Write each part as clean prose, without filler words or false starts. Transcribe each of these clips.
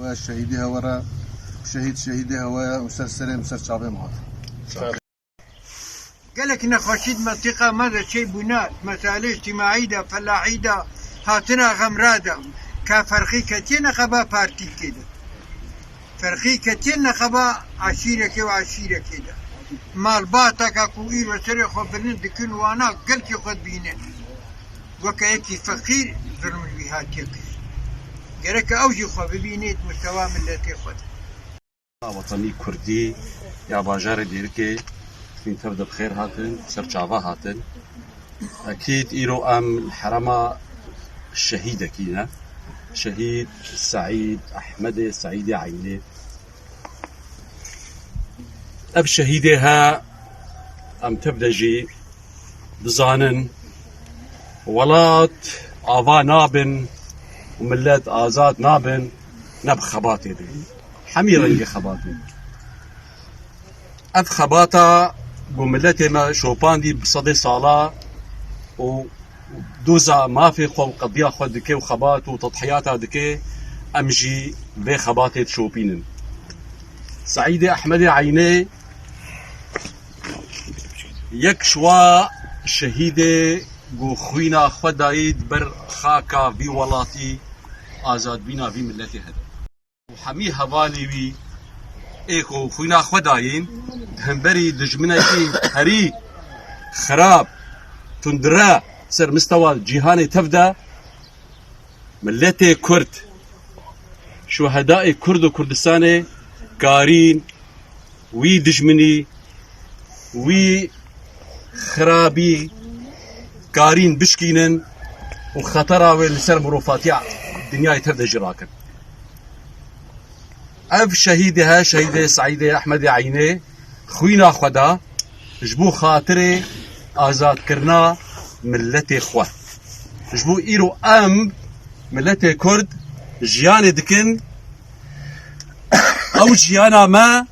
الشهيدي هورا شهيدي هوا مسلسل شعبي مهات قالك نخشيد منطقة ماذا شيء بنات مسائل اجتماعية فلاحية هاتنا غمرادة كفرقي كتير نخبا بارتي كده فرقي كتير نخبا عشيرة وعشيرة كده مال باتك اكو اير وسري خبرين دكين وانا قلت يخد بينين وكايكي فقير ظلم بها تيكي قالك اوجي خب بينيت مستوى ملتي خد وطني كردي يا باجار ديركي فين تبدا بخير هاتن سرچاوا هاتن اكيد ايرو ام الحرمه الشهيده كينا شهيد سعيد احمد سعيد عيني اب شهيدها ام تبدا جي بزانن ولات آوا نابن وملات آزاد نابن نب خباتي دي حمي رنجي خباتي اب خباتا وملاتي ما شوبان دي بصدي صالة ودوزا ما في خو قضية خو دكي وخبات وتضحياتها دكي امجي بي خباتي تشوبينن سعيدة أحمد عيني يك شوا شهيدة جو خوينا خدايد بر خاكا في ولاتي آزاد بينا في ملتي هذا وحمي هوالي بي ايكو خوينا خداين همبري دجمناكي هري خراب تندرا سر مستوى الجيهاني تبدا ملتي كرد شهداء كرد وكردستاني كارين وي دجمني وي خرابي كارين بشكينن وخطرة والسر مروفاتيع الدنيا تبدا جراكن اف شهيدها شهيدة سعيدة احمد عيني خوينا خدا جبو خاطري آزاد كرنا ملتي خوا جبو ايرو ام ملتي كرد جياني دكن او جيانا ما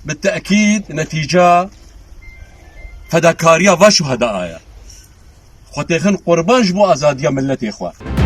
بالتأكيد نتيجة فداكاريا وشهداء خوتيخن قربان جبو آزادية ملتي خوا